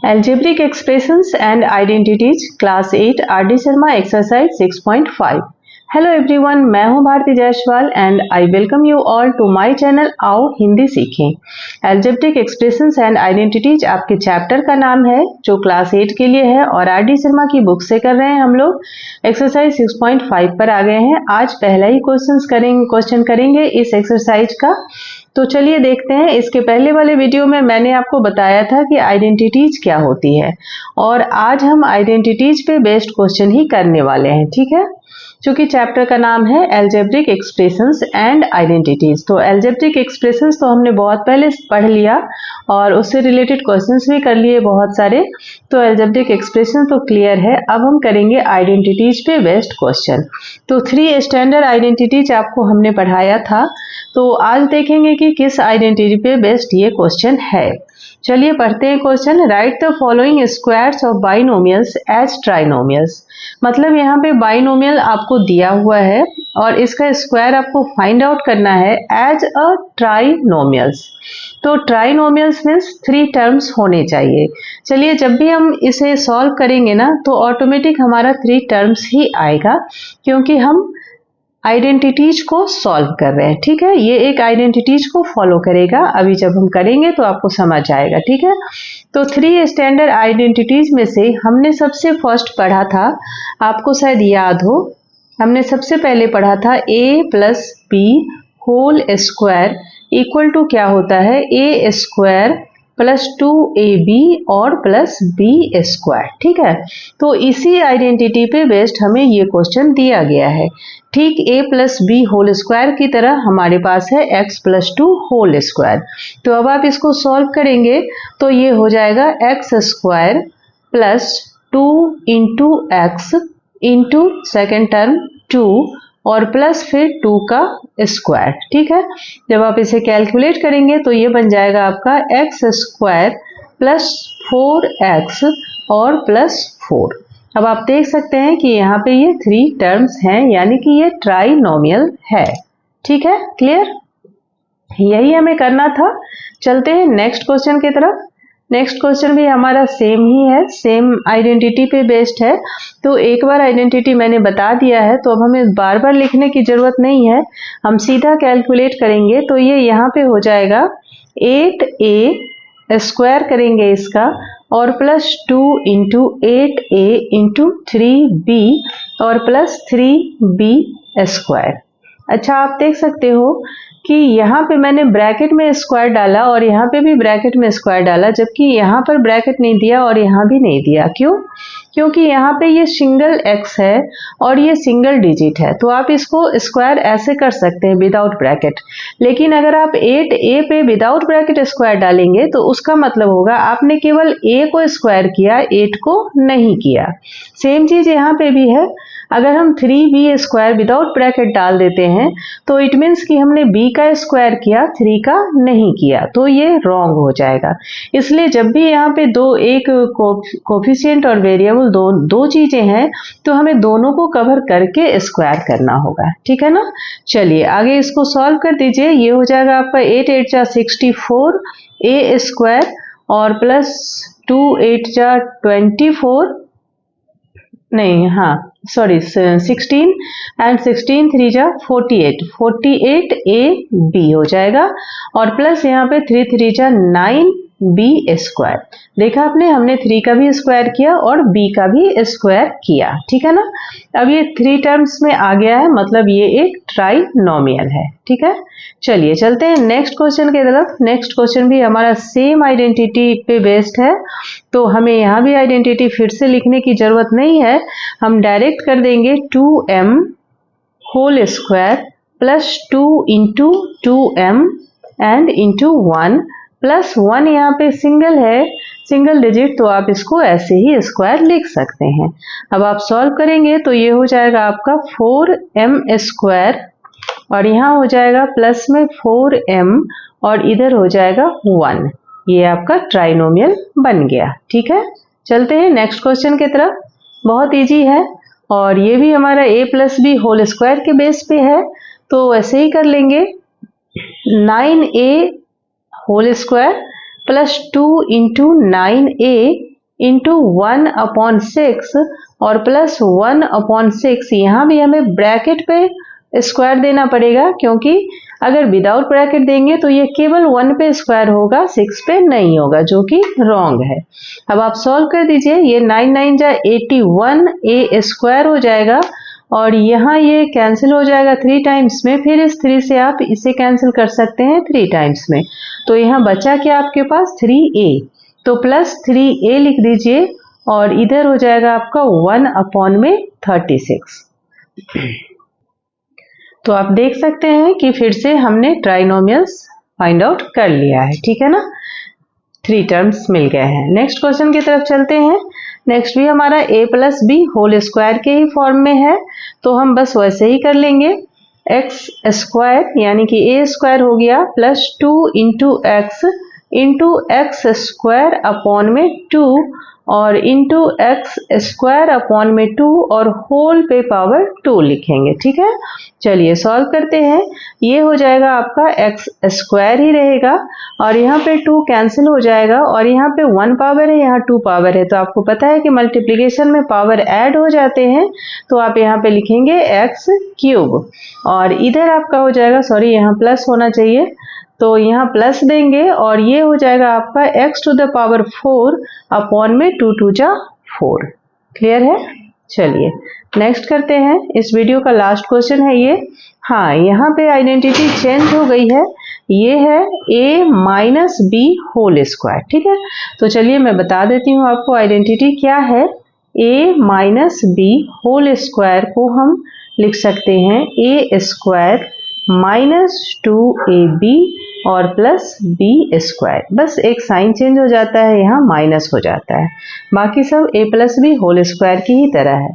Algebraic expressions and identities class 8 R.D. Sharma exercise 6.5. Hello everyone, मैं हूं Bharti Jaiswal and I welcome you all to my channel आओ हिंदी सीखें। Algebraic expressions and identities आपके chapter का नाम है जो क्लास 8 के लिए है और आर डी शर्मा की बुक से कर रहे हैं। हम लोग एक्सरसाइज 6.5 पर आ गए हैं। आज पहला ही क्वेश्चन करेंगे इस एक्सरसाइज का। तो चलिए देखते हैं। इसके पहले वाले वीडियो में मैंने आपको बताया था कि आइडेंटिटीज क्या होती है और आज हम आइडेंटिटीज पे बेस्ड क्वेश्चन ही करने वाले हैं, ठीक है। चूंकि चैप्टर का नाम है एल्जेब्रिक एक्सप्रेशंस एंड आइडेंटिटीज, तो एल्जेब्रिक एक्सप्रेशंस तो हमने बहुत पहले पढ़ लिया और उससे रिलेटेड क्वेश्चंस भी कर लिए बहुत सारे। तो एल्जेब्रिक एक्सप्रेशन तो क्लियर है। अब हम करेंगे आइडेंटिटीज पे बेस्ड क्वेश्चन। तो 3 स्टैंडर्ड आइडेंटिटीज आपको हमने पढ़ाया था, तो आज देखेंगे कि किस आइडेंटिटी पे बेस्ड ये क्वेश्चन है। चलिए पढ़ते हैं question. Write the following squares of binomials as trinomials. मतलब यहाँ पे बाइनोमियल आपको दिया हुआ है और इसका स्क्वायर आपको फाइंड आउट करना है एज अ ट्राइनोमियल्स। तो ट्राइनोमियल्स मीन्स 3 टर्म्स होने चाहिए। चलिए जब भी हम इसे सॉल्व करेंगे ना तो ऑटोमेटिक हमारा 3 टर्म्स ही आएगा, क्योंकि हम आइडेंटिटीज को सॉल्व कर रहे हैं, ठीक है। ये एक आइडेंटिटीज को फॉलो करेगा। अभी जब हम करेंगे तो आपको समझ आएगा, ठीक है। तो 3 स्टैंडर्ड आइडेंटिटीज में से हमने सबसे फर्स्ट पढ़ा था, आपको शायद याद हो, हमने सबसे पहले पढ़ा था a plus B whole square equal to क्या होता है, a स्क्वायर प्लस 2ab और प्लस b स्क्वायर, ठीक है। तो इसी आइडेंटिटी पे बेस्ड हमें ये क्वेश्चन दिया गया है। ठीक a plus B whole square की तरह हमारे पास है x प्लस 2 होल स्क्वायर। तो अब आप इसको सॉल्व करेंगे तो ये हो जाएगा x square plus 2 into x into second term 2 और प्लस फिर 2 का स्क्वायर, ठीक है। जब आप इसे कैलकुलेट करेंगे तो ये बन जाएगा आपका x स्क्वायर प्लस 4x और प्लस 4। अब आप देख सकते हैं कि यहाँ पे ये 3 टर्म्स हैं, यानी कि ये ट्राइनोमियल है, ठीक है। क्लियर, यही हमें करना था। चलते हैं नेक्स्ट क्वेश्चन की तरफ। नेक्स्ट क्वेश्चन भी हमारा सेम ही है, सेम आइडेंटिटी पे बेस्ड है। तो एक बार आइडेंटिटी मैंने बता दिया है तो अब हमें बार बार लिखने की जरूरत नहीं है, हम सीधा कैलकुलेट करेंगे। तो ये यहाँ पे हो जाएगा 8a स्क्वायर करेंगे इसका और plus 2 into 8a into 3b और प्लस 3b स्क्वायर। अच्छा, आप देख सकते हो कि यहाँ पे मैंने ब्रैकेट में स्क्वायर डाला और यहाँ पे भी ब्रैकेट में स्क्वायर डाला, जबकि यहाँ पर ब्रैकेट नहीं दिया और यहाँ भी नहीं दिया। क्यों? क्योंकि यहाँ पे ये सिंगल x है और ये सिंगल डिजिट है, तो आप इसको स्क्वायर ऐसे कर सकते हैं विदाउट ब्रैकेट। लेकिन अगर आप 8a पे विदाउट ब्रैकेट स्क्वायर डालेंगे तो उसका मतलब होगा आपने केवल a को स्क्वायर किया, 8 को नहीं किया। सेम चीज यहाँ पे भी है। अगर हम 3b स्क्वायर विदाउट ब्रैकेट डाल देते हैं तो इट मीन्स कि हमने b का स्क्वायर किया, 3 का नहीं किया, तो ये रॉन्ग हो जाएगा। इसलिए जब भी यहाँ पे एक कोफिशिएंट और वेरिएबल दो चीजें हैं तो हमें दोनों को कवर करके स्क्वायर करना होगा, ठीक है ना। चलिए आगे इसको सॉल्व कर दीजिए। ये हो जाएगा आपका 8 8 जा 64 a स्क्वायर और प्लस 2 8 जा 24 नहीं, हाँ सॉरी 16 एंड 16 3 जा 48 a b हो जाएगा और प्लस यहाँ पे 3 3 जा 9b स्क्वायर। देखा आपने, हमने 3 का भी स्क्वायर किया और b का भी स्क्वायर किया, ठीक है ना। अब ये 3 टर्म्स में आ गया है, मतलब ये एक ट्राइनोमियल है, ठीक है। चलिए चलते हैं नेक्स्ट क्वेश्चन की तरफ। नेक्स्ट क्वेश्चन भी हमारा सेम आइडेंटिटी पे बेस्ड है, तो हमें यहाँ भी आइडेंटिटी फिर से लिखने की जरूरत नहीं है, हम डायरेक्ट कर देंगे 2m whole square plus 2 into 2m and into 1 plus 1। यहाँ पे सिंगल है, सिंगल डिजिट, तो आप इसको ऐसे ही स्क्वायर लिख सकते हैं। अब आप सॉल्व करेंगे तो ये हो जाएगा आपका 4m स्क्वायर और यहाँ हो जाएगा प्लस में 4m और इधर हो जाएगा 1। ये आपका ट्राइनोमियल बन गया, ठीक है। चलते हैं नेक्स्ट क्वेश्चन की तरफ। बहुत इजी है और ये भी हमारा a plus B whole square के बेस पे है, तो ऐसे ही कर लेंगे। 9a whole square plus 2 into 9a into 1/6 और प्लस 1/6, यहाँ भी हमें ब्रैकेट पे स्क्वायर देना पड़ेगा, क्योंकि अगर विदाउट ब्रैकेट देंगे तो ये केवल 1 पे स्क्वायर होगा, 6 पे नहीं होगा, जो कि रॉन्ग है। अब आप सॉल्व कर दीजिए। ये 9 9 जा 81 a स्क्वायर हो जाएगा और यहाँ ये कैंसिल हो जाएगा 3 टाइम्स में, फिर इस 3 से आप इसे कैंसिल कर सकते हैं 3 टाइम्स में। तो यहाँ बचा क्या आपके पास 3a, तो प्लस 3a लिख दीजिए और इधर हो जाएगा आपका 1/36। तो आप देख सकते हैं कि फिर से हमने ट्राइनोमियल्स फाइंड आउट कर लिया है, ठीक है ना। 3 टर्म्स मिल गए हैं। नेक्स्ट क्वेश्चन की तरफ चलते हैं। नेक्स्ट भी हमारा a plus B whole square के ही फॉर्म में है, तो हम बस वैसे ही कर लेंगे। x स्क्वायर यानी कि a स्क्वायर हो गया plus 2 into x square upon में 2 और इंटू एक्स स्क्वायर अपॉन में 2 और होल पे पावर 2 लिखेंगे, ठीक है। चलिए सॉल्व करते हैं। ये हो जाएगा आपका एक्स स्क्वायर ही रहेगा और यहाँ पे 2 कैंसिल हो जाएगा और यहाँ पे 1 पावर है, यहाँ 2 पावर है, तो आपको पता है कि मल्टीप्लिकेशन में पावर ऐड हो जाते हैं, तो आप यहाँ पे लिखेंगे एक्स क्यूब और इधर आपका हो जाएगा, सॉरी यहाँ प्लस होना चाहिए, तो यहाँ प्लस देंगे और ये हो जाएगा आपका x to the power 4 upon में 2 2 जा 4। क्लियर है। चलिए नेक्स्ट करते हैं। इस वीडियो का लास्ट क्वेश्चन है ये। हाँ, यहाँ पे आइडेंटिटी चेंज हो गई है, ये है a minus B whole square, ठीक है। तो चलिए मैं बता देती हूँ आपको आइडेंटिटी क्या है। a minus B whole square को हम लिख सकते हैं a स्क्वायर माइनस 2ab और प्लस बी स्क्वायर, बस एक साइन चेंज हो जाता है, यहाँ माइनस हो जाता है, बाकी सब a plus B whole square की ही तरह है।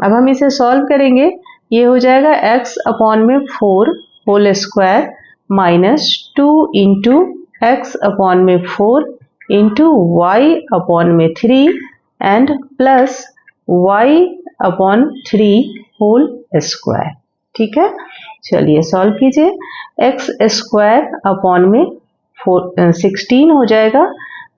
अब हम इसे सॉल्व करेंगे। ये हो जाएगा x अपॉन में 4 whole square minus 2 into X upon में 4 इंटू y अपॉन में 3 and plus y upon 3 whole square, ठीक है। चलिए सॉल्व कीजिए। एक्स स्क्वायर अपॉन में 16 हो जाएगा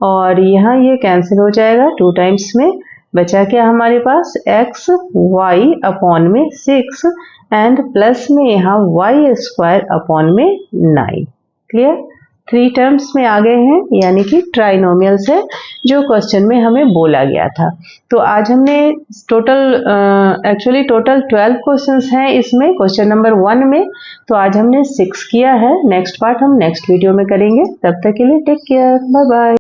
और यहाँ ये कैंसिल हो जाएगा 2 टाइम्स में, बचा क्या हमारे पास एक्स वाई अपॉन में 6 एंड प्लस में यहाँ वाई स्क्वायर अपॉन में 9। क्लियर। 3 टर्म्स में आ गए हैं, यानी कि ट्राइनोमियल्स है जो क्वेश्चन में हमें बोला गया था। तो आज हमने टोटल 12 क्वेश्चंस हैं इसमें, क्वेश्चन नंबर 1 में। तो आज हमने 6 किया है। नेक्स्ट पार्ट हम नेक्स्ट वीडियो में करेंगे। तब तक के लिए टेक केयर, बाय बाय।